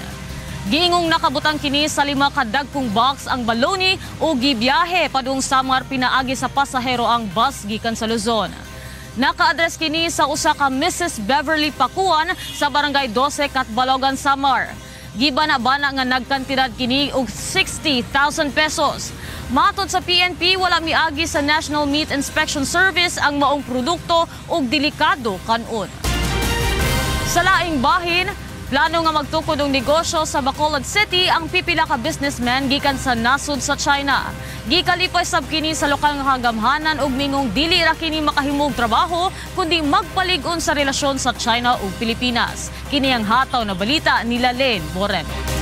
Speaker 22: Giingong nakabutang kini sa 5 kadagkong box ang baloni o gibiyahe padung Samar pinaagi sa pasahero ang bus gikan sa Luzon. Naka-address kini sa usa ka Mrs. Beverly Pakuan sa barangay 12 Katbalogan, Samar. Gibana-bana nga nagkantidad kini og 60,000 pesos. Matod sa PNP, wala miagi sa National Meat Inspection Service ang maong produkto og delikado kanon. Sa laing bahin, plano nga magtukod og negosyo sa Bacolod City ang pipila ka businessman gikan sa nasud sa China. Gikalipay sab kini sa lokal nga kagamhanan ug mingong dili ra kini makahimog trabaho kundi magpalig-on sa relasyon sa China ug Pilipinas. Kini ang hataw na balita ni Len Moreno.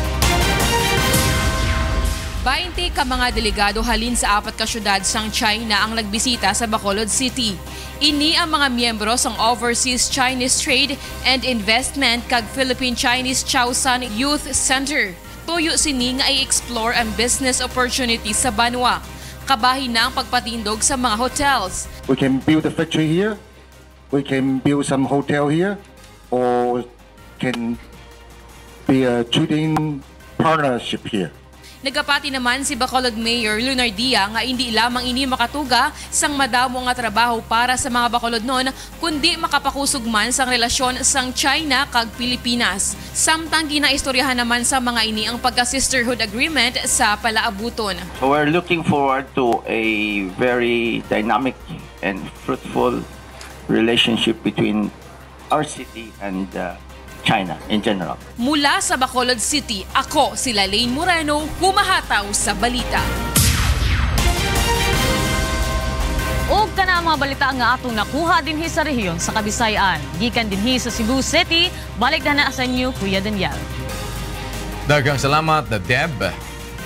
Speaker 4: 20 ka mga delegado halin sa 4 ka syudad sang China ang nagbisita sa Bacolod City. Ini ang mga miyembro sang Overseas Chinese Trade and Investment kag Philippine-Chinese Chaosan Youth Center. Tuyo sini nga i-explore ang business opportunities sa banwa. Kabahin na ang pagpatindog sa mga hotels.
Speaker 10: We can build a factory here, we can build some hotel here, or can be a trading partnership here.
Speaker 4: Nagapati naman si Bacolod Mayor Lunardia nga hindi lamang ini makatuga sang madamo nga trabaho para sa mga Bacolodnon kundi makapakusog man sang relasyon sang China kag Pilipinas. Samtang ginaistoryahan naman sa mga ini ang pagka-sisterhood agreement sa palaabuton.
Speaker 23: So we're looking forward to a very dynamic and fruitful relationship between our city and China in general.
Speaker 4: Mula sa Bacolod City, ako si Len Moreno, humahataw sa balita.
Speaker 22: Og kana mga balita nga atong nakuha dinhi sa rehiyon sa Kabisayan. Gikan dinhi sa Cebu City, balik na sa inyo Kuya Daniel.
Speaker 1: Daghang salamat na Deb.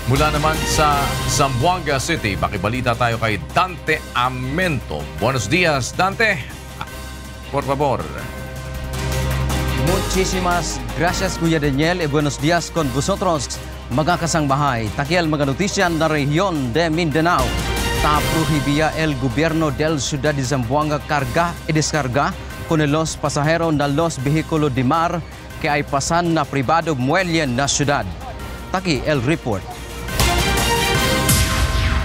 Speaker 1: Mula naman sa Zamboanga City, makibalita tayo kay Dante Amento. Buenos dias, Dante. Por favor.
Speaker 24: Muchísimas gracias Kuya Daniel e buenos días con vosotros mga kasangbahay. Takial mga notisya na rehiyon de Mindanao. Prohibía el gobierno del ciudad de Zamboanga carga y descarga con los pasajeros na los vehículos de mar que ay pasan na privado muelle na ciudad. Taki el report.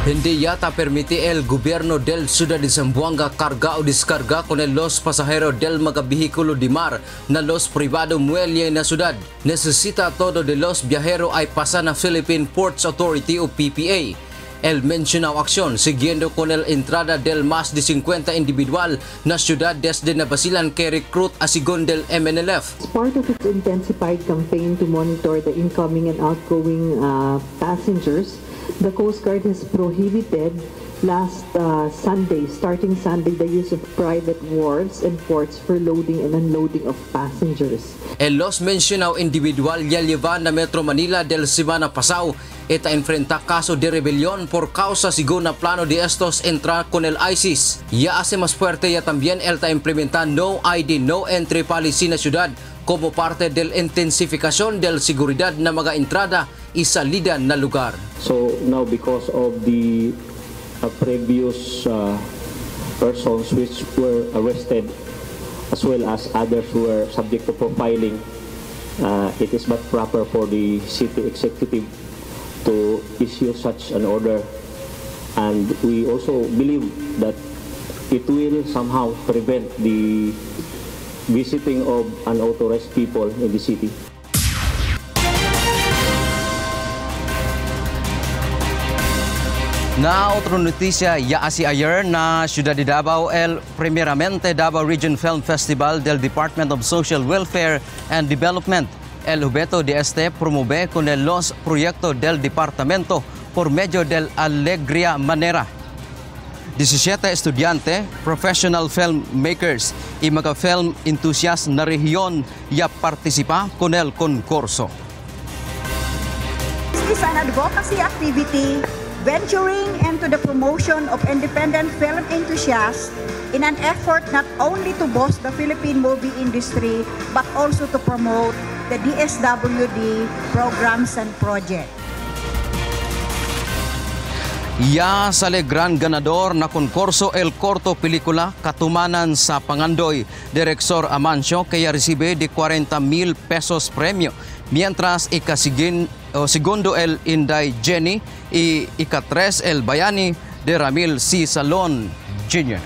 Speaker 24: Hindi yata permite el gobierno del ciudad de Zamboanga carga o descarga con los pasajeros del mga vehículo de mar na los privado muelle na ciudad. Necesita todo de los viajeros ay pasa na Philippine Ports Authority o PPA. El mencionado acción siguiendo con el entrada del más de 50 individual na ciudad desde Nabasilan que recruit a sigon del MNLF.
Speaker 25: It's part of its intensified campaign to monitor the incoming and outgoing passengers. The Coast Guard has prohibited starting Sunday, the use of private wharves and ports for loading and unloading of passengers.
Speaker 24: En los mencionado individual ya llevan na Metro Manila del semana pasado eta enfrenta caso de rebelión por causa según plano de estos entrar con el ISIS. Ya hace más fuerte ya también el implementar no ID, no entry policy na ciudad como parte del intensificación del seguridad na mga entrada y salida na lugar.
Speaker 26: So now because of the previous persons which were arrested as well as others who were subject to profiling, it is but proper for the city executive to issue such an order, and we also believe that it will somehow prevent the visiting of unauthorized people in the city.
Speaker 24: Na otra noticia, ya así ayer na Ciudad de Davao el primeramente Davao Region Film Festival del Department of Social Welfare and Development. El objeto de este promover con los proyectos del departamento por medio del Alegría Manera. 17 estudiantes, professional filmmakers y mga film enthusiasts na rehiyon ya participa con el concurso.
Speaker 27: This is an advocacy activity venturing into the promotion of independent film enthusiasts in an effort not only to boost the Philippine movie industry but also to promote the DSWD programs and projects.
Speaker 24: Ya sale gran ganador na konkurso el corto pelikula Katumanan sa Pangandoy, Director Amancio, kaya recibe de 40,000 pesos premio. mientras segundo el Inday Jenny y ika-3 el Bayani de Ramil C. Salon Jr.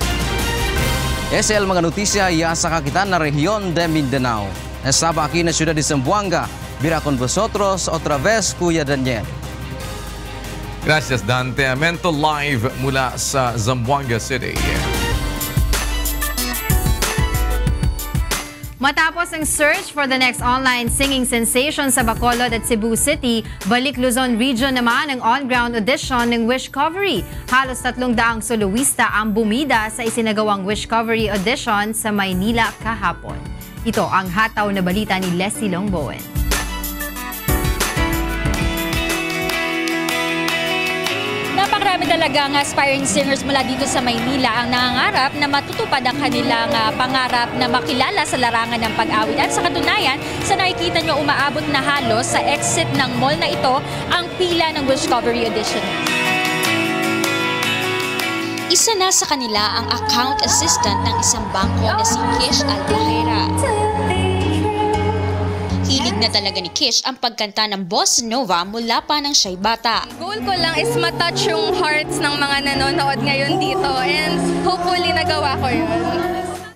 Speaker 24: Ese el mga notisya ya sa kakitan na rehiyon de Mindanao. Estaba aquí na ciudad de Zamboanga. Mira con vosotros otra vez, Kuya Daniel.
Speaker 1: Gracias, Dante Amento, live mula sa Zamboanga City.
Speaker 6: Matapos ang search for the next online singing sensation sa Bacolod at Cebu City, balik Luzon Region naman ang on-ground audition ng Wishcovery. Halos 300 soloista ang bumida sa isinagawang Wishcovery audition sa Maynila kahapon. Ito ang hataw na balita ni Leslie Longbowen.
Speaker 2: Napakarami talagang aspiring singers mula dito sa Maynila ang nangangarap na matutupad ang kanilang pangarap na makilala sa larangan ng pag-awit. At sa katunayan, sa nakikita nyo umaabot na halos sa exit ng mall na ito ang pila ng Wishcovery audition.
Speaker 3: Isa na sa kanila ang account assistant ng isang bangko na si Kish Altajera. Hilig na talaga ni Kish ang pagkanta ng bossa nova mula pa nang siya'y bata.
Speaker 7: Goal ko lang is matouch yung hearts ng mga nanonood ngayon dito and hopefully nagawa ko yun.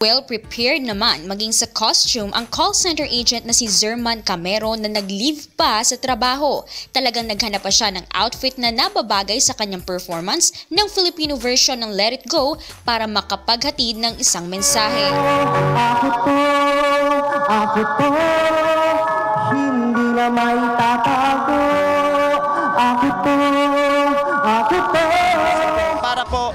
Speaker 3: Well-prepared naman maging sa costume ang call center agent na si Zerman Camero na nag-leave pa sa trabaho. Talagang naghanap pa siya ng outfit na nababagay sa kanyang performance ng Filipino version ng Let It Go para makapaghatid ng isang mensahe.
Speaker 8: Ako to, hindi na may tatago. Ako to.
Speaker 9: Para po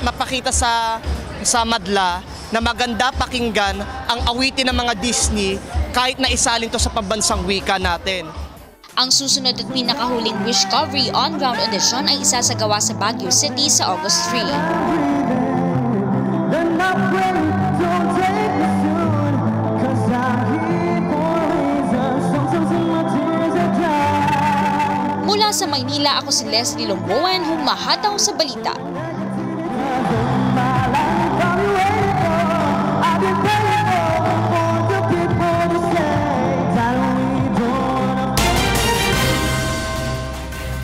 Speaker 9: mapakita sa madla na maganda pakinggan ang awitin ng mga Disney kahit na isalin to sa pambansang wika natin.
Speaker 3: Ang susunod at pinakahuling Wishcovery on-ground audition ay isasagawa sa Baguio City sa August 3. Mula sa Maynila, ako si Leslie Longbowen, humahataw sa balita.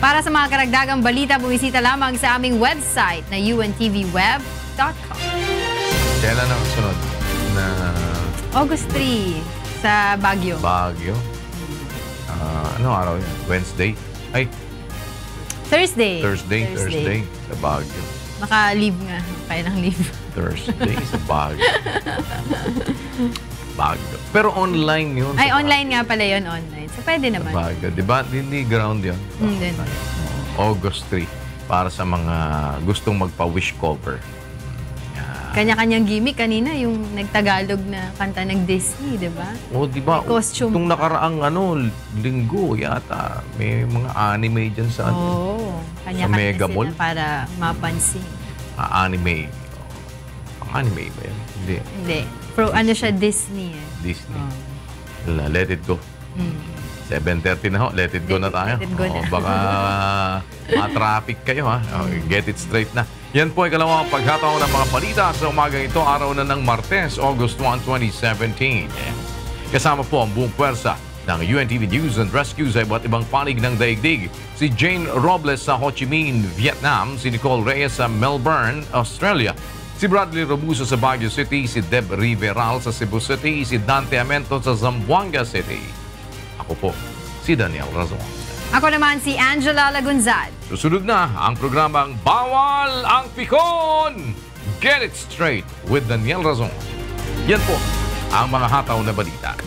Speaker 6: Para sa mga karagdagang balita, bumisita lamang sa aming website na untvweb.com.
Speaker 1: Kailan ang sunod?
Speaker 6: August 3 sa Baguio.
Speaker 1: Baguio? Ano araw yun? Wednesday? Ay,
Speaker 6: Thursday.
Speaker 1: Thursday sa Baguio.
Speaker 6: Maka-leave nga. Kaya ng leave.
Speaker 1: Thursday sa Baguio. Baguio. Pero online yun.
Speaker 6: Ay, online nga pala yun, online. So, pwede naman.
Speaker 1: Baguio. Diba? Hindi ground yun.
Speaker 6: Hindi.
Speaker 1: August 3 para sa mga gustong magpa-wish cover.
Speaker 6: Kanya-kanyang gimmick. Kanina yung nagtagalog na kanta ng Disney, di ba?
Speaker 1: O, di ba?
Speaker 6: Costume.
Speaker 1: Itong nakaraang linggo yata, may mga anime dyan sa
Speaker 6: kanya-kanya
Speaker 1: Mega Mall.
Speaker 6: sila para mapansin.
Speaker 1: Anime. Anime ba yan?
Speaker 6: Hindi. Ano siya, Disney.
Speaker 1: Disney. Let It Go. 7:30 na ho. Let it go na tayo.
Speaker 6: Let it go na.
Speaker 1: Baka ma-traffic kayo ha. Get it straight na. Yan po ay kalawang paghataw ng mga balita sa umagang ito, araw na ng Martes, August 1, 2017. Kasama po ang buong pwersa ng UNTV News and Rescue sa iba't ibang panig ng daigdig. Si Jane Robles sa Ho Chi Minh, Vietnam. Si Nicole Reyes sa Melbourne, Australia. Si Bradley Robuso sa Baguio City. Si Deb Riveral sa Cebu City. Si Dante Amento sa Zamboanga City. Ako po, si Daniel Razon.
Speaker 6: Ako naman si Angela Lagunzad.
Speaker 1: Susunod na ang programang Bawal ang Pikon! Get it straight with Daniel Razon. Yan po ang mga hataw na balita.